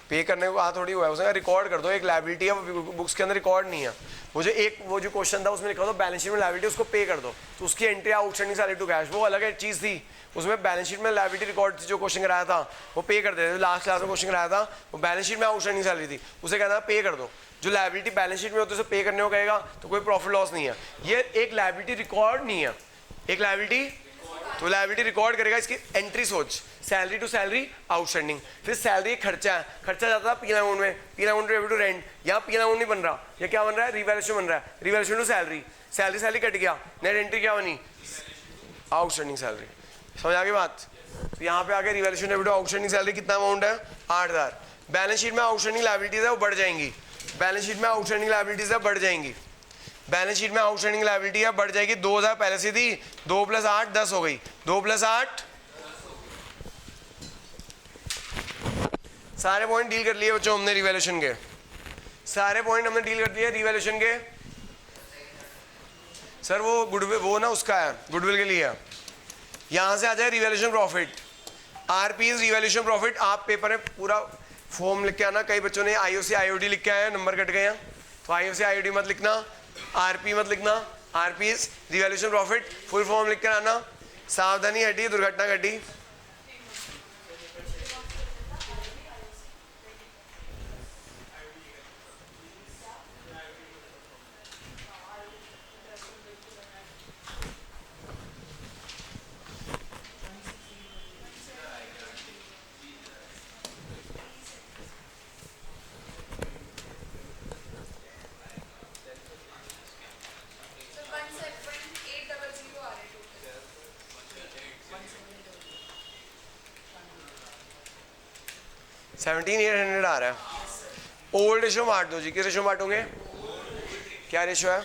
पे करने को कहा थोड़ी हुआ है, उसने रिकॉर्ड कर दो, एक लायबिलिटी है बुक्स के अंदर रिकॉर्ड नहीं है। मुझे एक वो जो क्वेश्चन था उसमें लिखा था बैलेंस शीट में लायबिलिटी, उसको पे कर दो, तो उसकी entry outstanding salary to cash, वो अलग एक चीज़ थी। उसमें बैलेंस शीट में लायबिलिटी रिकॉर्ड जो क्वेश्चन कराया था वो पे कर देते थे। लास्ट क्लास में क्वेश्चन कराया था वो बैलेंस शीट में आउटस्टैंडिंग सैलरी थी, उसे कहता है पे कर दो। जो लायबिलिटी बैलेंस शीट में होती है उसे पे करने को कहेगा तो कोई प्रॉफिट लॉस नहीं है। ये एक लायबिलिटी रिकॉर्ड नहीं है, एक लायबिलिटी, तो लायबिलिटी रिकॉर्ड करेगा। इसकी एंट्री सोच, सैलरी टू सैलरी आउटस्टैंडिंग। फिर सैलरी खर्चा है, खर्चा जाता था पीएल अकाउंट में, PL account debit to rent. यहाँ पीएल अकाउंट नहीं बन रहा, ये क्या बन रहा है, रिवैल्यूएशन बन रहा है, revaluation to salary, salary salary cut गया, नेट एंट्री क्या बनी, आउटस्टैंडिंग सैलरी। समझ आ गई बात। तो यहाँ पे आके revaluation debit to outstanding salary कितना अमाउंट है, 8000। बैलेंस शीट में आउटस्टैंडिंग लायबिलिटीज है वो बढ़ जाएंगी, बैलेंस शीट में आउटस्टैंडिंग लायबिलिटीज है बढ़ जाएंगी, बैलेंस शीट में आउटस्टैंडिंग लायबिलिटी है बढ़ जाएगी। 2000 पहले से थी, 2 + 8 10 हो गई, 2 + 8। सारे पॉइंट डील कर लिए बच्चों हमने रिवैल्यूएशन के, सारे पॉइंट हमने डील कर दिए रिवैल्यूएशन के। सर वो गुडविल, वो ना उसका है गुडविल के लिए, यहाँ से आ जाए revaluation profit, RP is revaluation profit. आप पेपर में पूरा फॉर्म लिख के आना। कई बच्चों ने आईओसी आईओडी लिख के आए, नंबर कट गए हैं, तो आईओसी आईओडी मत लिखना, आरपी मत लिखना, RP is revaluation profit, full form लिख कर आना। सावधानी हटी, दुर्घटना घटी। सेवनटीन 800 आ रहा है। ओल्ड रेशो बांट दो जी, किस रेशो बांटोगे, क्या रेशो है,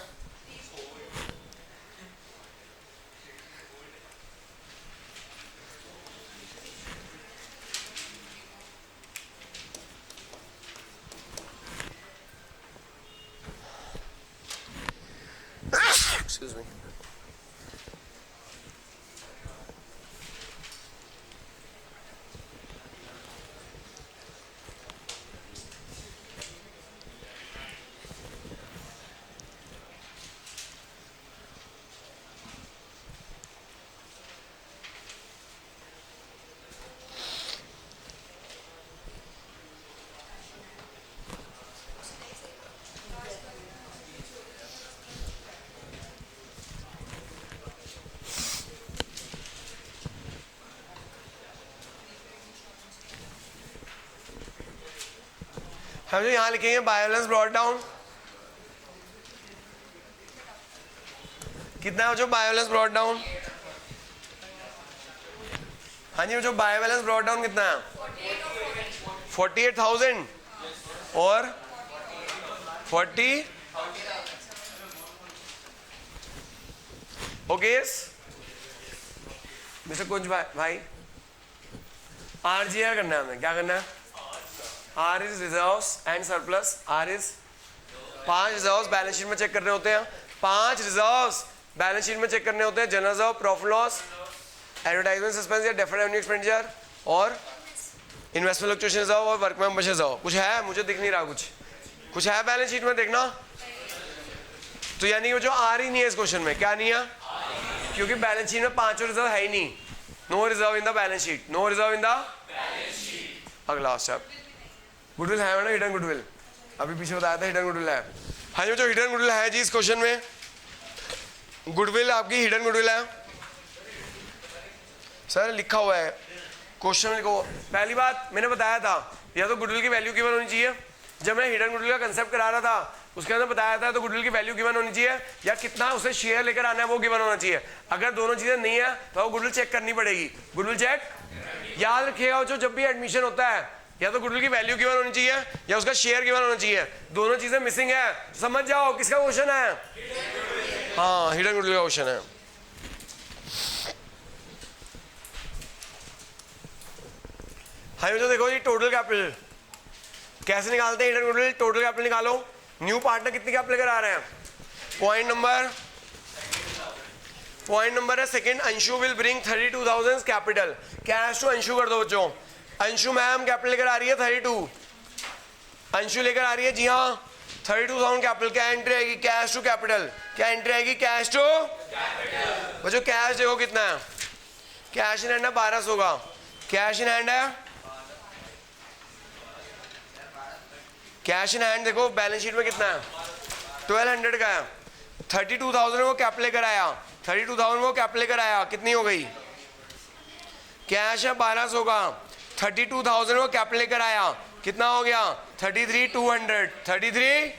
एक्सक्यूज मी। हम जो यहाँ लिखेंगे बाय बैलेंस ब्रॉट डाउन, कितना है जो बाय बैलेंस ब्रॉट डाउन, हाँ जी जो बाय बैलेंस ब्रॉट डाउन कितना है, 48,000 और 40 ओके। मिस्टर कुंज भाई आरजीआर करना है हमें, क्या करना है, are is reserves and surplus, are is 5 reserves balance sheet में चेक करने होते हैं, 5 रिजर्व्स बैलेंस शीट में चेक करने होते हैं, general reserve, profit loss, advertisement expense या डेफर्ड रेवेन्यू एक्सपेंडिचर और इन्वेस्टमेंट फ्लक्चुएशन रिजर्व और वर्क मेंबरशिप रिजर्व। कुछ है, मुझे दिख नहीं रहा, कुछ है बैलेंस शीट में देखना। तो यानी वो जो आ रही नहीं है इस क्वेश्चन में, क्या नहीं है, क्योंकि बैलेंस शीट में 5 रिजर्व है ही नहीं, no reserve in the balance sheet, no reserve in the balance sheet. अगला स्टेप, गुडविल है ना, हिडन गुडविल, अभी पीछे बताया था हिडन गुडविल है। हाँ जी जो हिडन गुडविल है जी इस क्वेश्चन में, गुडविल आपकी हिडन गुडविल है सर, लिखा हुआ है क्वेश्चन में। को पहली बात मैंने बताया था, या तो गुडविल की वैल्यू गिवन होनी चाहिए, जब मैं हिडन गुडविल का कंसेप्ट करा रहा था उसके अंदर बताया था, तो गुडविल की वैल्यू गिवन होनी चाहिए या कितना उसे शेयर लेकर आना है वो गिवन होना चाहिए। अगर दोनों चीजें नहीं है तो वो गुडविल चेक करनी पड़ेगी, गुडविल चेक। याद रखिएगा जो जब भी एडमिशन होता है या तो गुडविल की वैल्यू गिवन होनी चाहिए या उसका शेयर गिवन होना चाहिए, दोनों चीजें मिसिंग है। समझ जाओ किसका क्वेश्चन है, हाँ हिडन गुडविल का क्वेश्चन है। हाँ जो देखो जी टोटल कैपिटल कैसे निकालते हैं, हिडन गुडविल टोटल कैपिटल निकालो। न्यू पार्टनर कितनी कैपिटल लेकर आ रहे हैं, पॉइंट नंबर है second, Anshu will bring 32,000 capital, cash to Anshu कर दो बच्चों, अंशु मैम कैपिटल लेकर आ रही है 32, अंशु लेकर आ रही है, जी हाँ 32,000 कैपिटल। क्या एंट्री आएगी? Cash to capital. क्या एंट्री आएगी? Cash to capital. बच्चों कैश देखो कितना है, कैश इन हैंड है 1200 का, कैश इन हैंड है, कैश इन हैंड देखो बैलेंस शीट में कितना है 1200 का है। 32,000 वो कैप लेकर आया, 32,000 वो कैप लेकर आया, कितनी हो गई? कैश है 1200 का, 32,000 वो कैप लेकर आया, कितना हो गया? 33,200। 33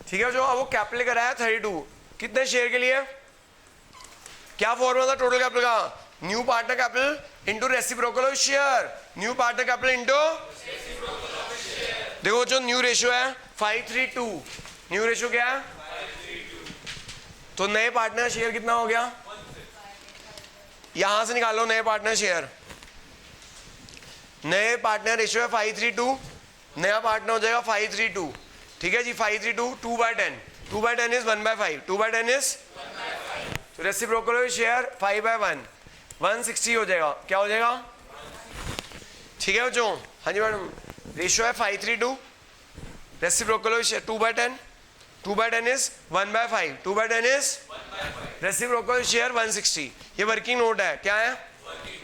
ठीक है जो अब वो कैप लेकर आया 32, कितने शेयर के लिए? क्या फॉर्मूला था टोटल कैपिटल का? New partner capital into reciprocal of share. New partner capital into, देखो जो न्यू रेशियो है 532, न्यू रेशियो क्या है? तो नए पार्टनर शेयर कितना हो गया? यहां से निकालो नए पार्टनर शेयर। नए पार्टनर रेशियो है 532, नया पार्टनर हो जाएगा 532। ठीक है जी 532 2/10, 2/10 इज 1/5, 2/10 इज तो रेसिप्रोकल शेयर 5/1 160 हो जाएगा। क्या हो जाएगा? ठीक है जो, हाँ जी मैडम, रेशियो है 532, reciprocal share 2/10, 2/10 is 1/5, 2/10 is reciprocal share 160। ये वर्किंग नोट है। क्या है?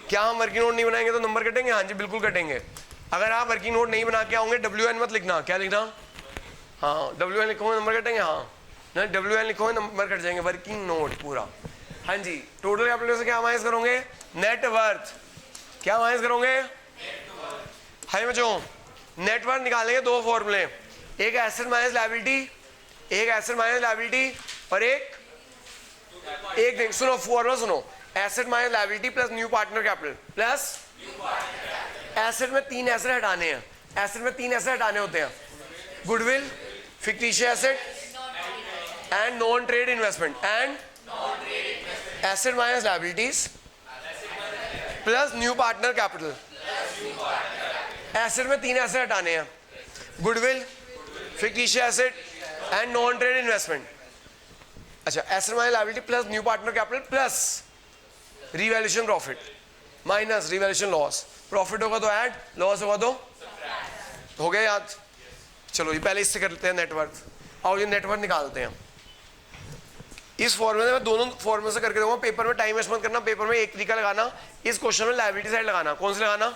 क्या हम वर्किंग नोट नहीं बनाएंगे तो नंबर कटेंगे? हाँ जी बिल्कुल कटेंगे। अगर आप वर्किंग नोट नहीं बना के आओगे WN मत लिखना। क्या लिखना? हाँ WN लिखोगे नंबर कटेंगे। हाँ ना WN लिखोगे नंबर कट जाएंगे। वर्किंग नोट पूरा। हाँ जी टोटल कैपिटल से क्या माइनस करोगे? Net worth. क्या माइनस करोगे? हाय बच्चों नेट वर्थ निकालेंगे दो फॉर्मूले, एक एसेट माइनस लायबिलिटी, एक एसेट माइनस लायबिलिटी और एक देख सुनो फॉर्मूला सुनो, asset minus liability plus new partner capital plus asset में 3 एसेट हटाने हैं, एसेट में 3 एसेट हटाने होते हैं, goodwill, fictitious asset and non trade investment and asset minus liabilities plus new partner capital. Asset में 3 एसेट हटाने हैं, goodwill, fictitious asset and non trade investment. अच्छा asset minus liability plus new partner capital plus revaluation profit minus revaluation loss. Profit होगा तो add, loss होगा तो हो गया याद। चलो ये पहले इससे कर लेते हैं नेटवर्थ। और ये नेटवर्थ निकालते हैं इस फॉर्मूले में, दोनों फॉर्मूले से करके दूंगा। पेपर में टाइम वेस्ट मत करना, पेपर में एक तरीका लगाना, इस क्वेश्चन में लायबिलिटी साइड लगाना। कौन से लगाना?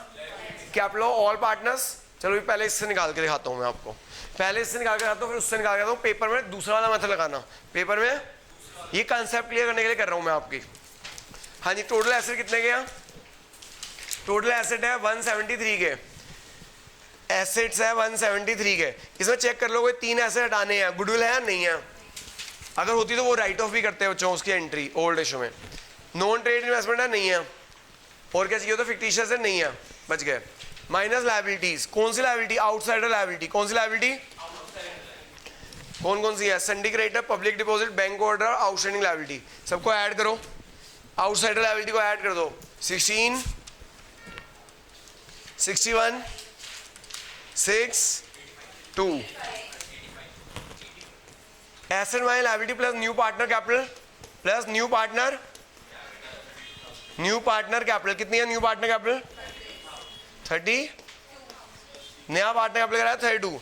Capital all partners. चलो पहले इससे निकाल के दिखाता हूँ मैं आपको, पहले इससे निकाल के दिखाता हूँ फिर उससे निकाल के दिखाता हूँ। पेपर में दूसरा वाला मेथड लगाना, पेपर में ये कंसेप्ट क्लियर करने के लिए कर रहा हूँ मैं आपकी। हाँ जी टोटल एसेट कितने के हैं? टोटल एसेट है 173 के, एसेट्स है 173 के। इसमें चेक कर लो कोई 3 एसेट हटाने हैं, गुडविल है या नहीं है? अगर होती तो वो राइट ऑफ भी करते हैं बच्चों उसकी एंट्री ओल्ड रेशियो में। नॉन ट्रेड इन्वेस्टमेंट है नहीं है, और क्या चाहिए? तो फिक्टिशियस है नहीं है, बच गए। माइनस लायबिलिटीज, कौन सी लायबिलिटी? Outsider liability. कौन सी लायबिलिटी? कौन कौन सी है? Syndicator, public deposit, bank order, outstanding liability. सबको ऐड करो, आउटसाइडर लायबिलिटी को ऐड कर दो। 16, 61, 6, 2। Asset minus liability plus new partner capital plus new partner capital. कितनी है न्यू पार्टनर कैपिटल? 30। नया पार्टनर कैपिटल कराया 32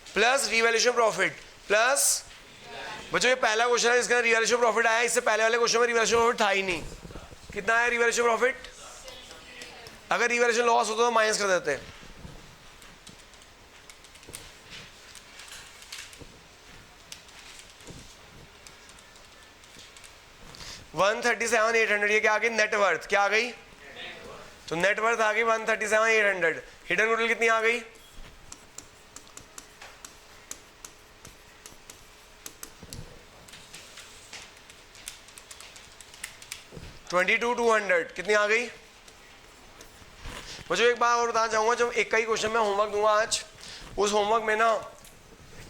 प्लस रिवैल्यूएशन प्रॉफिट प्लस, बच्चों ये पहला क्वेश्चन है जिसका रिवैल्यूएशन प्रॉफिट आया। इससे पहले वाले क्वेश्चन में रिवैल्यूएशन प्रॉफिट था ही नहीं। कितना है रिवैल्यूएशन प्रॉफिट? अगर रिवैल्यूएशन लॉस होता तो माइनस कर देते। $137,800। ये क्या आ गई? नेटवर्थ। क्या आ गई? तो नेटवर्थ आ गई 137,800। हिडन गुडविल कितनी आ गई? $22,200। कितनी आ गई? मुझे एक बात और बताना चाहूंगा, जब एक ही क्वेश्चन में होमवर्क दूंगा आज, उस होमवर्क में ना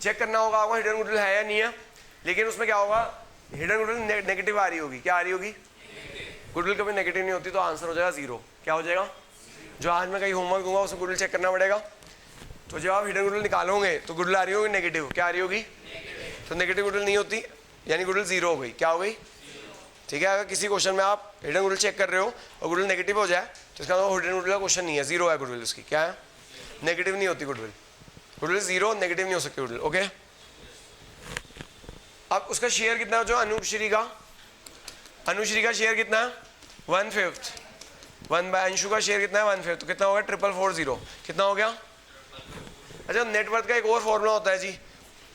चेक करना होगा आपको हिडन गुडविल है या नहीं है। लेकिन उसमें क्या होगा? हिडन गुडविल नेगेटिव आ रही होगी। क्या आ रही होगी? गुडविल कभी नेगेटिव नहीं होती, तो आंसर हो जाएगा 0। क्या हो जाएगा? जो आज मैं कहीं होमवर्क दूंगा उसमें गुडविल चेक करना पड़ेगा। तो जब आप हिडन गुडविल निकालोगे तो गुडविल आ रही होगी नेगेटिव। क्या आ रही होगी? तो नेगेटिव गुडविल नहीं होती, यानी गुडविल 0 हो गई। क्या हो गई? ठीक है, अगर किसी क्वेश्चन में आप हिडन गुडविल चेक कर रहे हो और गुडविल नेगेटिव हो जाए तो इसका हिडन गुडविल का क्वेश्चन नहीं है, जीरो है गुडविल उसकी। क्या है? नेगेटिव नहीं होती गुडविल, गुडविल जीरो, नेगेटिव नहीं हो सकती गुडविल। ओके, अब उसका शेयर कितना है जो अनुश्री का? अनुश्री का शेयर कितना है? 1/5। 1/, अंशु का शेयर कितना है? 1/5। तो कितना हो गया? 444,000। कितना हो गया? अच्छा, नेटवर्थ का एक और फॉर्मूला होता है जी।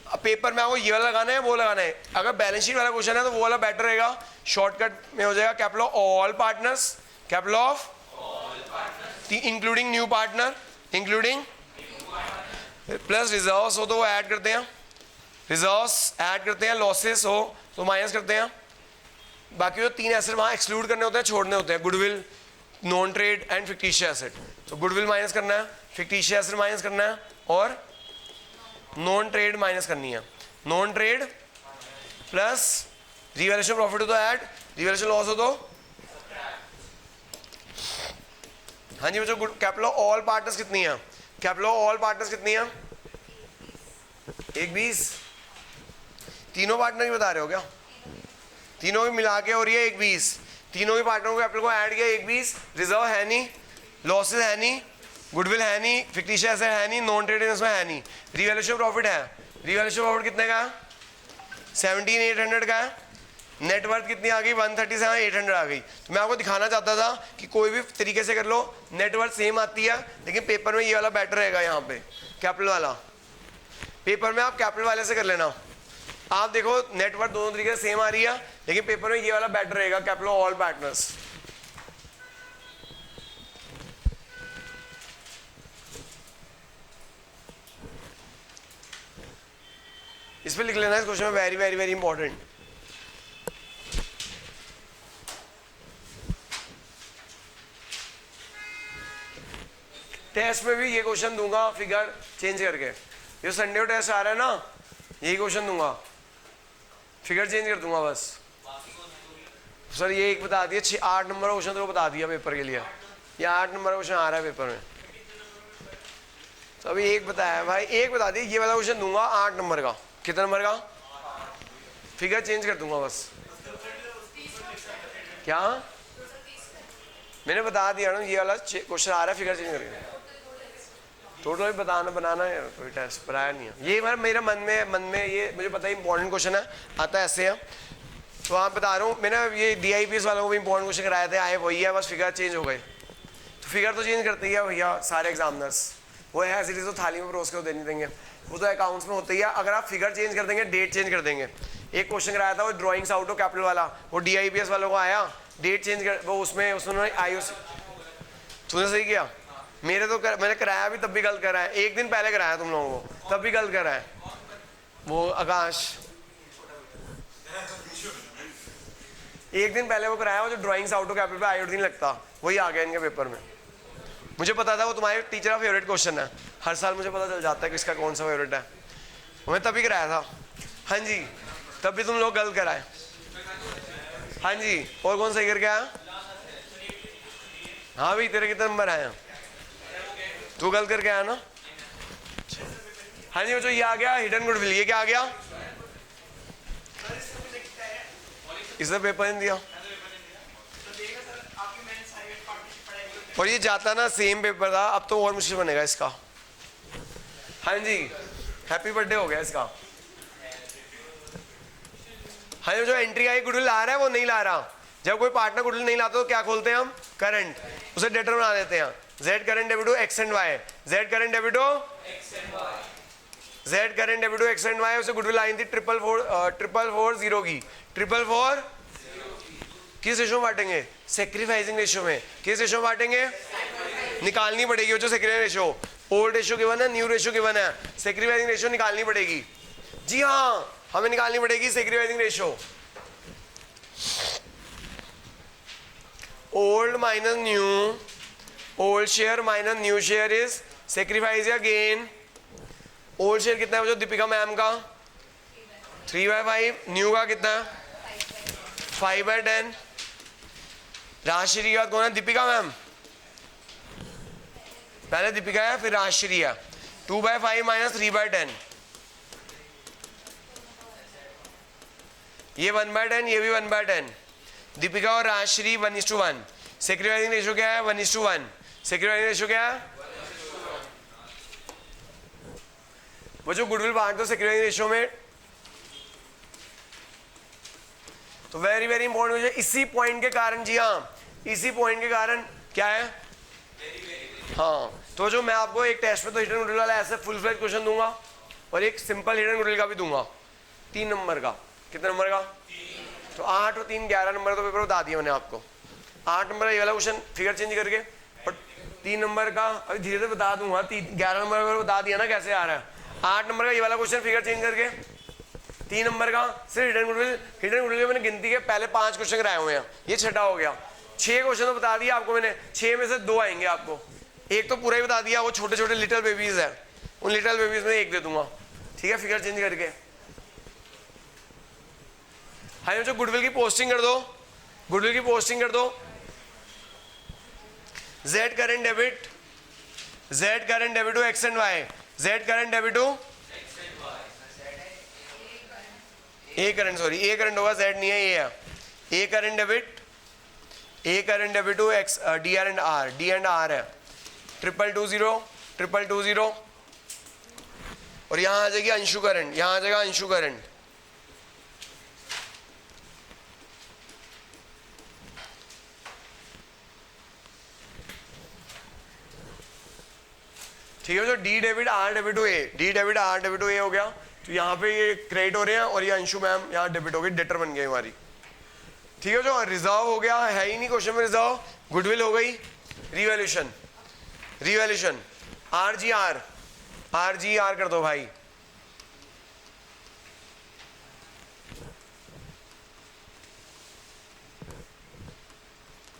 अब पेपर में आपको ये वाला लगाना है, वो लगाना है। अगर बैलेंस शीट वाला क्वेश्चन है तो वो वाला बेटर रहेगा, शॉर्टकट में हो जाएगा capital all partners, capital of including new partner, including plus reserves हो तो वो ऐड करते हैं, रिजर्व्स ऐड करते हैं, लॉसेस हो तो माइनस करते हैं। बाकी जो 3 एसेट वहाँ एक्सक्लूड करने होते हैं, छोड़ने होते हैं, goodwill, non trade and fictitious asset. तो गुडविल माइनस करना है, फिक्टिशियस एसेट माइनस करना है और नॉन ट्रेड माइनस करनी है। Non trade plus revaluation profit हो तो ऐड, रिवैल्यूएशन लॉस हो तो। हाँ जी बच्चों, कैपिटल ऑल पार्टनर्स कितनी है? कैपिटल ऑल पार्टनर्स कितनी है? 1/20। तीनों पार्टनर ही बता रहे हो क्या? तीनों की मिला के हो रही है 1/20। तीनों ही पार्टनरों को कैपिटल को ऐड किया 1/20। रिजर्व है नहीं, लॉसेस है नहीं, गुडविल है नहीं, फिक्टिशियस एसेट है नहीं, नॉन ट्रेड इसमें है नहीं। रिवैल्यूएशन प्रॉफिट है, रिवैल्यूएशन प्रॉफिट कितने का है? 17,800 का है। नेटवर्थ कितनी आ गई? 137,800 आ गई। तो मैं आपको दिखाना चाहता था कि कोई भी तरीके से कर लो, नेटवर्थ सेम आती है, लेकिन पेपर में ये वाला बेटर रहेगा। यहाँ पे कैपिटल वाला, पेपर में आप कैपिटल वाले से कर लेना। आप देखो नेटवर्थ दोनों तरीके से सेम आ रही है, लेकिन पेपर में ये वाला बेटर रहेगा, कैपिटल ऑल पार्टनर्स। इस पे लिख लेना इस क्वेश्चन में, very very very important. Test में भी ये क्वेश्चन दूंगा, फिगर चेंज करके। ये संडे को टेस्ट आ रहा है ना, यही क्वेश्चन दूंगा, फिगर चेंज कर दूंगा बस। सर ये एक बता दिया, 8 नंबर का क्वेश्चन तो बता दिया पेपर के लिए। ये 8 नंबर का क्वेश्चन आ रहा है पेपर में, तो अभी एक बताया भाई, एक बता दिया। ये वाला क्वेश्चन दूंगा 8 नंबर का। कितना नंबर का? फिगर चेंज कर दूंगा बस। क्या मैंने बता दिया ना, ये वाला क्वेश्चन आ रहा है, फिगर चेंज करके। टोटल बनाना है, कोई टेस्ट बनाया नहीं है। ये मेरे मन में ये मुझे पता है इंपॉर्टेंट क्वेश्चन है, आता है ऐसे है। तो आप बता रहा हूँ, मैंने ये DIPS वालों को भी इंपॉर्टेंट क्वेश्चन कराए थे, आए वही है, बस फिगर चेंज हो गए। तो फिगर तो चेंज करते ही है भैया सारे एग्जामिनर्स, वो है एज इट इज, तो थाली में परोस के दे नहीं देंगे, वो तो अकाउंट्स में होता ही है। अगर आप फिगर चेंज कर देंगे, डेट चेंज कर देंगे। एक क्वेश्चन कराया था वो ड्राइंग्स आउट ऑफ कैपिटल वाला, वो DIPS वालों को आया, डेट चेंज कर, वो उसमें IOC। तूने सही किया, मेरे तो मैंने कराया भी तब भी गलत करा है। एक दिन पहले कराया तुम लोगों को, तब भी गलत करा है। वो आकाश एक दिन पहले वो कराया, वो जो ड्राइंग्स आउट ऑफ कैपिटल पे आयोडीन लगता, वही आ गया इनके पेपर में। मुझे पता था वो तुम्हारे टीचर का फेवरेट क्वेश्चन है, हर साल मुझे पता चल जाता है कि इसका कौन सा फेवरेट है। मैं तभी कराया था। हाँ जी, तब भी तुम लोग गलत कराए। हाँ जी, और कौन सही करके आया? हाँ भाई, तेरे कितने नंबर आए? तू गलत करके आया ना। हाँ जी बच्चों, ये आ गया हिडन गुडविल। ये क्या आ गया? इसने पेपर नहीं दिया, और ये जाता ना सेम पेपर था, अब तो और मुश्किल बनेगा इसका। हाँ जी, हैप्पी बर्थडे हो गया इसका। हाँ जी, जो एंट्री आई गुडविल ला रहा है वो नहीं ला रहा। जब कोई पार्टनर गुडविल नहीं लाता तो क्या खोलते हैं हम? करंट, उसे डेटर बना देते हैं। Z current debit to X and Y, Z current debit to Z current debit to X and Y। उसे गुडविल आई थी 444,000 की। 444 किस रेशो में बांटेंगे? सेक्रीफाइसिंग रेशो में। किस रेशो में बांटेंगे? निकालनी पड़ेगी वो जो sacrificing ratio. Old ratio given है, न्यू रेशो गिवन है, सेक्रीफाइसिंग रेशो निकालनी पड़ेगी। जी हाँ, हमें निकालनी पड़ेगी sacrificing ratio. Old minus new, old share minus new share is sacrifice या गेन। ओल्ड शेयर कितना है जो दीपिका मैम का? 3/5। न्यू का कितना है? 5/10। राजश्री का कौन है? दीपिका मैम। पहले दीपिका है फिर राजश्री है। 2/5 माइनस 3/10, ये 1/10, ये भी 1/10। दीपिका और राजश्री 1:1। सेक्रीफाइसिंग रेशियो क्या है? 1:1। सेक्रीफाइसिंग रेशियो क्या है? वो जो गुडविल बांट दो सेक्रीफाइसिंग रेशियो में, तो वेरी वेरी इंपॉर्टेंट हो, इसी पॉइंट के कारण, जी हाँ इसी पॉइंट के कारण क्या है? हाँ, तो जो मैं आपको एक टेस्ट में तो हिडन गुडविल वाला ऐसे फुल फ्लेज क्वेश्चन दूंगा और एक सिंपल हिडन गुडविल का भी दूंगा 3 नंबर का। कितने नंबर का? तो 8 और 3 11 नंबर तो पेपर बता दिया मैंने आपको। 8 नंबर का ये वाला क्वेश्चन फिगर चेंज करके, और 3 नंबर का अभी धीरे धीरे बता दूंगा। 11 नंबर का बता दिया ना कैसे आ रहा है। 8 नंबर का ये वाला क्वेश्चन फिगर चेंज करके, 3 नंबर का सिर्फ हिडन गुडविल। हिडन गुडविल मैंने गिनती के पहले 5 क्वेश्चन कराए हुए हैं, ये छठा हो गया। 6 क्वेश्चन तो बता दिया आपको मैंने, 6 में से 2 आएंगे आपको, एक तो पूरा ही बता दिया, वो छोटे छोटे लिटिल बेबीज है, उन लिटिल बेबीज में एक दे दूंगा, ठीक है, फिगर चेंज करके। हाँ जो गुडविल की पोस्टिंग कर दो, गुडविल की पोस्टिंग कर दो। Z current debit, Z current debit to X and Y, Z current debit to A current, sorry A current होगा, Z नहीं है, A है। A current debit, A current debit to X D and R, D and R है 2220 2220, और यहां आ जाएगी Anshu current, यहां आ जाएगा अंशु करंट। ठीक है, जो D debit R debit to A, D debit R debit to A हो गया, तो यहाँ पे ये क्रेडिट हो रहे हैं और ये अंशु मैम यहाँ डेबिट हो गई, डेटर बन गई हमारी। ठीक है, जो रिजर्व हो गया है ही नहीं क्वेश्चन में रिजर्व, गुडविल हो गई, revaluation, revaluation R G R कर दो भाई।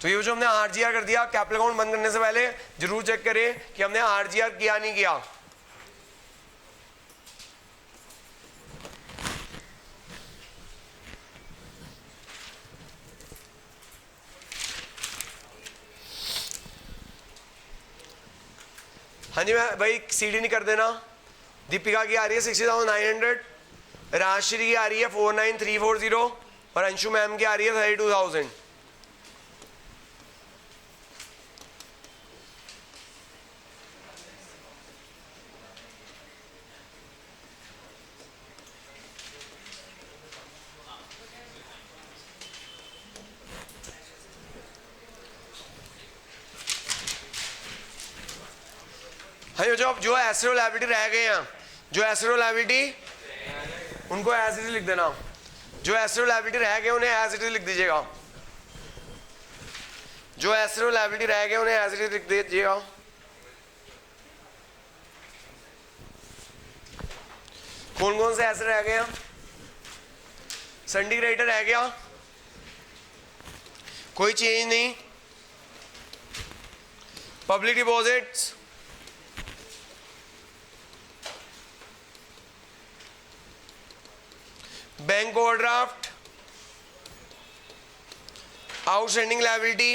तो ये जो हमने आरजीआर कर दिया, कैपिटल अकाउंट बंद करने से पहले जरूर चेक करें कि हमने आरजीआर किया नहीं किया। हाँ जी भाई, सीडी नहीं कर देना। दीपिका की आ रही है 60,900, राजश्री की आ रही है 49,340 और अंशु मैम की आ रही है 32,000। हाँ, जो एसेट और लायबिलिटी रह गए हैं, जो एसेट और लायबिलिटी उनको एज इट इज लिख देना, जो एसेट और लायबिलिटी रह गए उन्हें एज इट इज लिख दीजिएगा, जो एसेट और लायबिलिटी रह गए उन्हें एज इट इज लिख दीजिएगा। कौन कौन से एसेट रह गए हैं? संडी क्रेडिटर रह गया, कोई चेंज नहीं। Public deposits, bank overdraft, outstanding liability,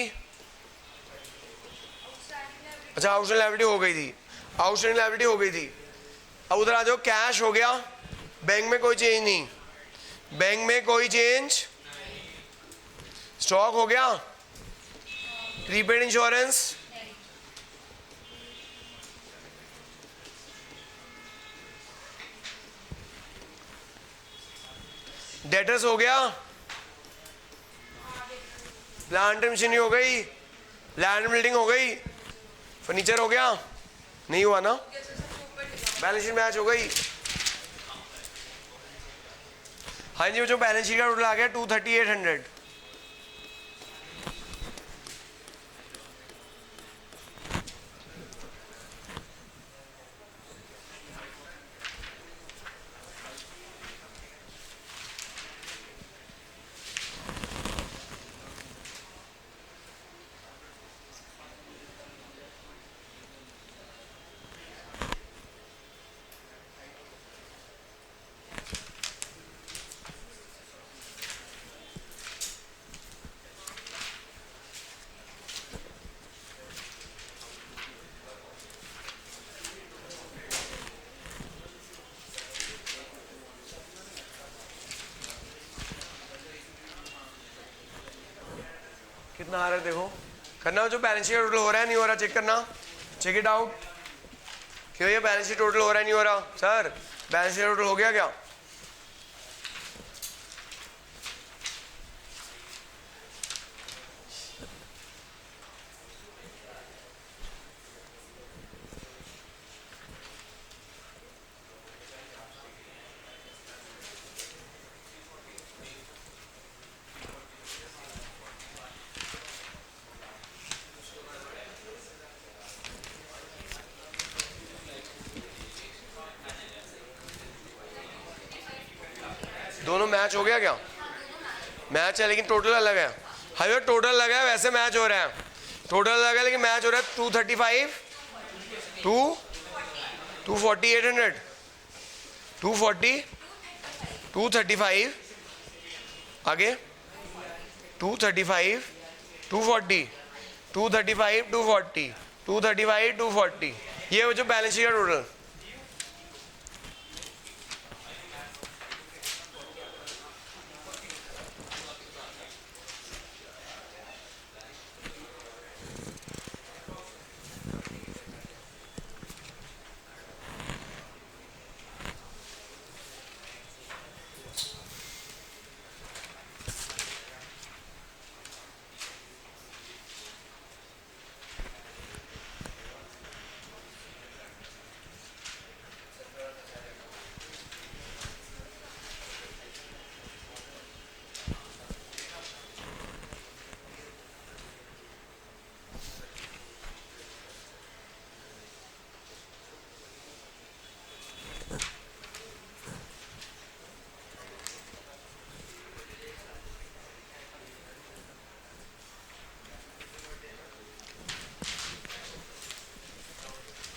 अच्छा आउटस्टैंडिंग लायबिलिटी हो गई थी, आउटस्टैंडिंग लायबिलिटी हो गई थी। अब उधर आ जाओ, कैश हो गया, बैंक में कोई चेंज नहीं, बैंक में कोई चेंज, स्टॉक हो गया, प्रीपेड इंश्योरेंस, डेटर्स हो गया, प्लांट मशीनरी हो गई, लैंड बिल्डिंग हो गई, फर्नीचर हो गया, नहीं हुआ ना, बैलेंस शीट मैच हो गई। हाँ जी, वो जो बैलेंस शीट का टोटल आ गया 23800। कितना आ रहा है देखो, करना जो बैलेंस शीट टोटल हो रहा है नहीं हो रहा, चेक करना, चेक इट आउट। क्यों ये बैलेंस शीट टोटल हो रहा है नहीं हो रहा? सर बैलेंस शीट टोटल हो गया क्या? दोनों मैच हो गया क्या? मैच है लेकिन टोटल अलग है। हाई टोटल अलग है, वैसे मैच हो रहा है, टोटल अलग है लेकिन मैच हो रहा है। 235 240 800 240 235 आगे 235 240 235 240 235 240 ये वो जो बैलेंस शीट का टोटल।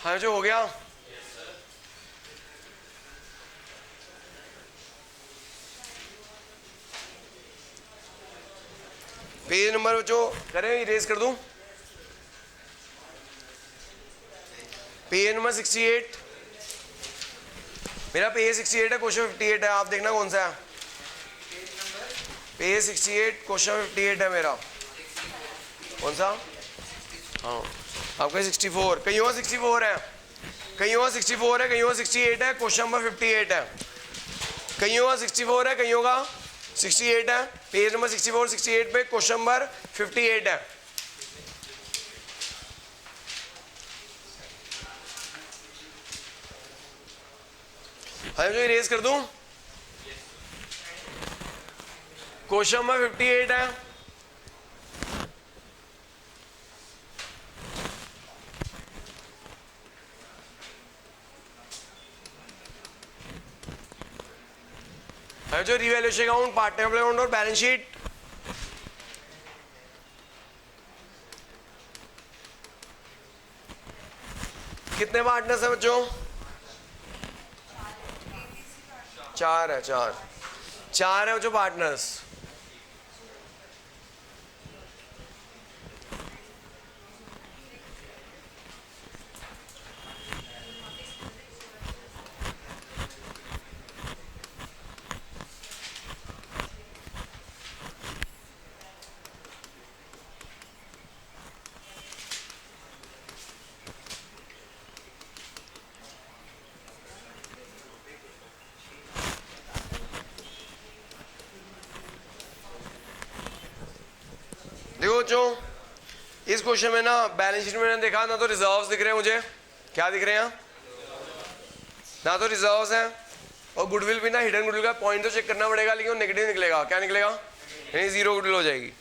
हाँ जो हो गया। पेज नंबर जो करें इरेज कर दूं, पेज नंबर 68, मेरा पेज 68 है, क्वेश्चन 58 है, आप देखना कौन सा है। पेज 68 क्वेश्चन 58 है मेरा, कौन सा? हाँ आपका 64, कहीं और 64 है, कहीं और 64 है, कहीं और 68 है, क्वेश्चन नंबर 58 है, कहीं और 64 है, कहीं होगा 68 है, पेज नंबर 64 68 पे क्वेश्चन नंबर 58 है। हाँ जो इरेज कर दूं, क्वेश्चन नंबर 58 है, जो revaluation account, part time account और बैलेंस शीट। कितने पार्टनर्स हैं बच्चों? 4 है, 4 है बच्चों पार्टनर्स। देखो बच्चों इस क्वेश्चन में ना बैलेंस शीट में मैंने देखा ना तो रिजर्व्स दिख रहे हैं मुझे, क्या दिख रहे हैं? ना तो रिजर्व्स हैं और गुडविल भी ना, हिडन गुडविल का पॉइंट तो चेक करना पड़ेगा लेकिन वो नेगेटिव निकलेगा। क्या निकलेगा? यानी 0 गुडविल हो जाएगी।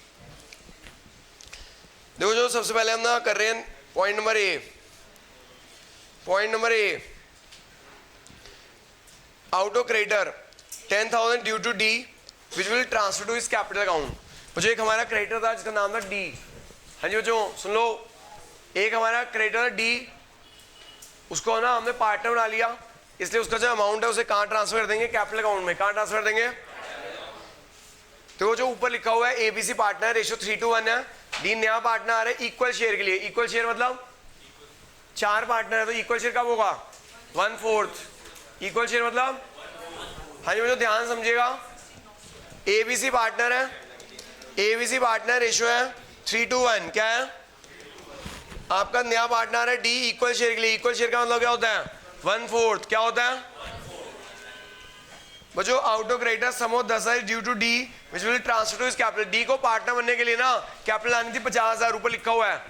देखो जो सबसे पहले हम ना कर रहे हैं point number A, point number A, out of creditor 10,000 due to D which will transfer to his capital account. मुझे एक हमारा क्रेडिटर था जिसका नाम था डी। हाँ जी बच्चों सुन लो, एक हमारा क्रेडिटर डी, उसको ना हमने पार्टनर बना लिया, इसलिए उसका जो अमाउंट है उसे कहाँ ट्रांसफर कर देंगे? कैपिटल अकाउंट में। कहाँ ट्रांसफर कर देंगे? तो वो जो ऊपर लिखा हुआ है एबीसी पार्टनर, रेशियो 3:1 है, डी नया पार्टनर आ रहा है इक्वल शेयर के लिए। इक्वल शेयर मतलब 4 पार्टनर है तो इक्वल शेयर कब होगा? 1/4 इक्वल शेयर मतलब। हाँ जी बच्चों ध्यान समझिएगा, एबीसी पार्टनर है, एबीसी पार्टनर रेशियो है 3:1, क्या है आपका नया पार्टनर है डी इक्वल शेयर के लिए, इक्वल शेयर का मतलब क्या होता है 1/4, क्या होता है बच्चों out of creditor sum of 10,000 due to D which will transfer to his capital. D को पार्टनर बनने के लिए ना कैपिटल आनी थी 50,000, ऊपर लिखा हुआ है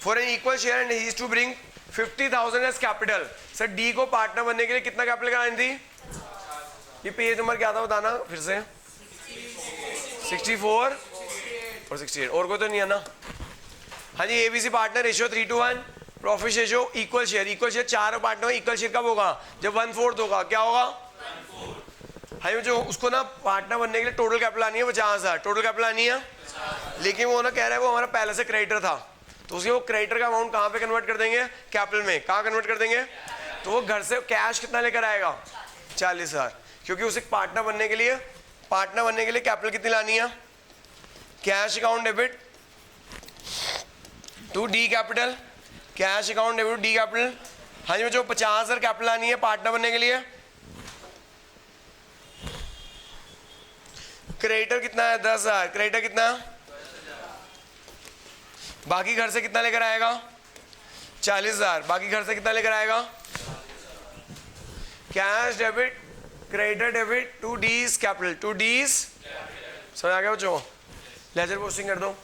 for an equal share and he is to bring 50,000 as capital. Sir D को पार्टनर बनने के लिए कितना कैपिटल करानी थी, ये पेज नंबर क्या था बताना फिर से, 64 और 68, और कोई तो नहीं है ना। हाँ जी, ABC partner ratio 3:1, profit ratio equal share चार पार्टनर इक्वल शेयर कब होगा जब 1/4 होगा, क्या होगा हाँ जो उसको ना पार्टनर बनने के लिए टोटल कैपिटल आनी है 50,000, टोटल कैपिटल आनी है, लेकिन वो ना कह रहा है वो हमारा पहले से क्रेडिटर था, तो उसके वो क्रेडिटर का अमाउंट कहाँ पे कन्वर्ट कर देंगे कैपिटल में, कहाँ कन्वर्ट कर देंगे, तो वो घर से कैश कितना लेकर आएगा 40,000, क्योंकि उसे पार्टनर बनने के लिए कैपिटल कितनी लानी है, cash account debit to the capital, cash account debit to the capital. हाँ जी बच्चों 50,000 कैपिटल आनी है पार्टनर बनने के लिए, क्रेडिटर कितना है 10,000, क्रेडिटर कितना, बाकी घर से कितना लेकर आएगा 40,000, बाकी घर से कितना लेकर आएगा, cash debit creditor debit to D's capital, to D's समझ आ गया बच्चों। लेजर पोस्टिंग कर दो,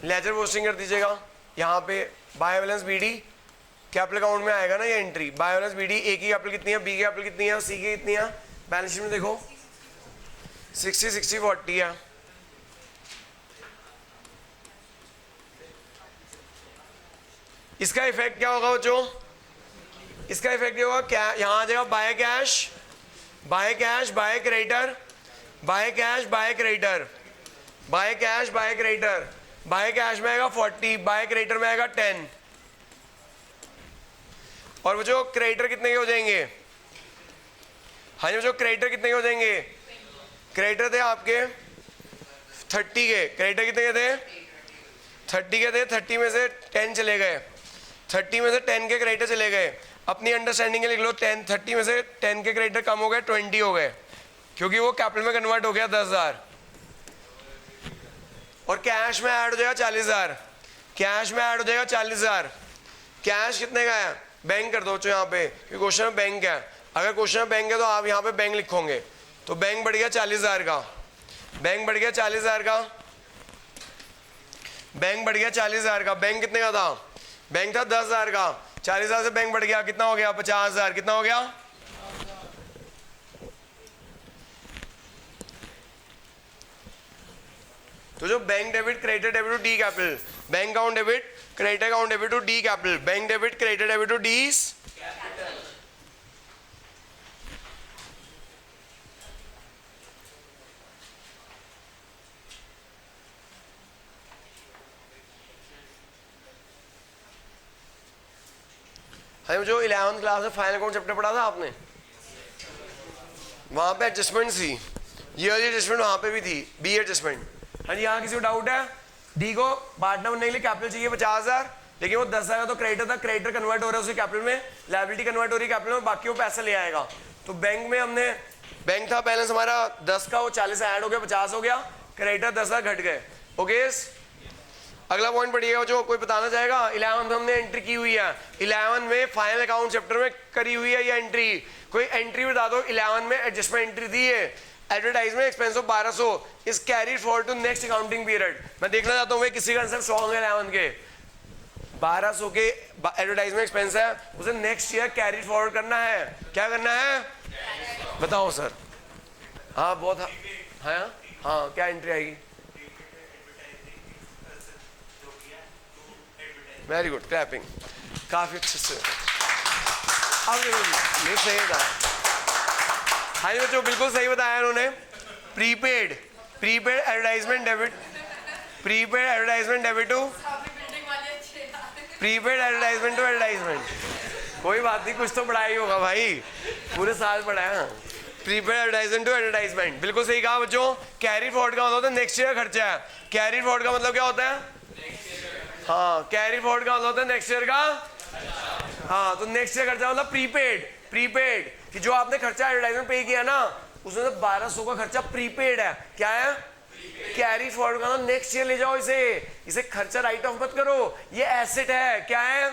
लेजर पोस्टिंग कर दीजिएगा, यहाँ पे by balance BD capital account में आएगा ना ये entry, by balance BD A की कैपिटल कितनी है, बी की कैपिटल कितनी है और सी की कितनी है, बैलेंस शीट में देखो 60-60-40 है। इसका इफेक्ट क्या होगा बच्चों, इसका इफेक्ट क्या होगा, क्या यहां आ जाएगा by cash by cash by creditor, by cash by creditor, by cash by creditor, by cash में आएगा 40, बाय क्रेडिटर में आएगा 10, और बच्चों क्रेडिटर कितने के हो जाएंगे, हाँ जी बच्चों क्रेडिटर कितने के हो जाएंगे, क्रेडिटर थे आपके 30 के, क्रेडिटर कितने के थे 30 के थे, 30 में से 10 चले गए, 30 में से 10 के क्रेडिटर चले गए, अपनी अंडरस्टैंडिंग के लिख लो 30 में से 10 के क्रेडिटर कम हो गए 20 हो गए, क्योंकि वो कैपिटल में कन्वर्ट हो गया 10,000, और कैश में ऐड हो जाएगा 40,000, कैश में ऐड हो जाएगा 40,000, कैश कितने का है बैंक कर दो बच्चों यहाँ पे, क्योंकि क्वेश्चन में बैंक है, अगर क्वेश्चन में बैंक है तो आप यहाँ पे बैंक लिखोगे, तो बैंक बढ़ गया 40,000 का, बैंक बढ़ गया 40,000 का, बैंक बढ़ गया 40,000 का, बैंक कितने का था, बैंक था 10,000 का, 40,000 से बैंक बढ़ गया कितना हो गया 50,000, कितना हो गया, तो जो bank debit credit debit to the capital, bank account debit credit account debit to the capital, bank debit credit debit to the capital. हाँ जो 11th क्लास में फाइनल अकाउंट चैप्टर पढ़ा था आपने, वहां पे एडजस्टमेंट थी, ईयरली एडजस्टमेंट वहां पे भी थी, बी एडजस्टमेंट। हाँ जी यहाँ किसी को डाउट है, डी को पार्टनर बनने के लिए कैपिटल चाहिए 50,000, लेकिन वो 10,000 तो क्रेडिटर था, क्रेडिटर कन्वर्ट हो रहा है उसी कैपिटल में, लायबिलिटी कन्वर्ट हो रही है कैपिटल में, बाकी वो पैसा ले आएगा, तो बैंक में हमने बैंक था बैलेंस हमारा 10 का, वो 40 ऐड हो गया 50 हो गया, क्रेडिटर 10,000 घट गए, ओके। अगला पॉइंट पढ़िएगा जो कोई बताना चाहेगा, 11 में हमने एंट्री की हुई है, 11 में फाइनल अकाउंट चैप्टर में करी हुई है ये एंट्री, कोई एंट्री बता दो 11 में एडजस्टमेंट एंट्री थी है, advertisement expense of 1200 is carried forward to next accounting period. मैं देखना चाहता हूँ किसी का आंसर स्ट्रॉन्ग है 11 के, 1200 के एडवर्टाइजमेंट एक्सपेंस है, उसे नेक्स्ट ईयर कैरीड फॉरवर्ड करना है, क्या करना है बताओ सर। हाँ बहुत हाँ हाँ क्या एंट्री आएगी, वेरी गुड क्लैपिंग, काफी अच्छे से, अब देखो सही था, हाँ जी बच्चों बिल्कुल सही बताया उन्होंने, prepaid advertisement debit, prepaid advertisement debit to prepaid advertisement to advertisement, कोई बात नहीं कुछ तो पढ़ाई होगा भाई, पूरे साल पढ़ाया, प्रीपेड एडवर्टाइजमेंट टू एडवर्टाइजमेंट, बिल्कुल सही कहा बच्चों। कैरी फॉरवर्ड का मतलब होता है नेक्स्ट ईयर खर्चा है, कैरी फॉरवर्ड का मतलब क्या होता है, हाँ कैरी फॉरवर्ड का मतलब होता है नेक्स्ट ईयर का, हाँ तो नेक्स्ट ईयर खर्चा मतलब प्रीपेड कि जो आपने खर्चा एडवर्टाइजमेंट पे किया ना उसमें से 1200 का खर्चा प्रीपेड है, क्या है कैरी फॉरवर्ड करना, नेक्स्ट ईयर ले जाओ इसे खर्चा राइट ऑफ मत करो, ये एसेट है। क्या है?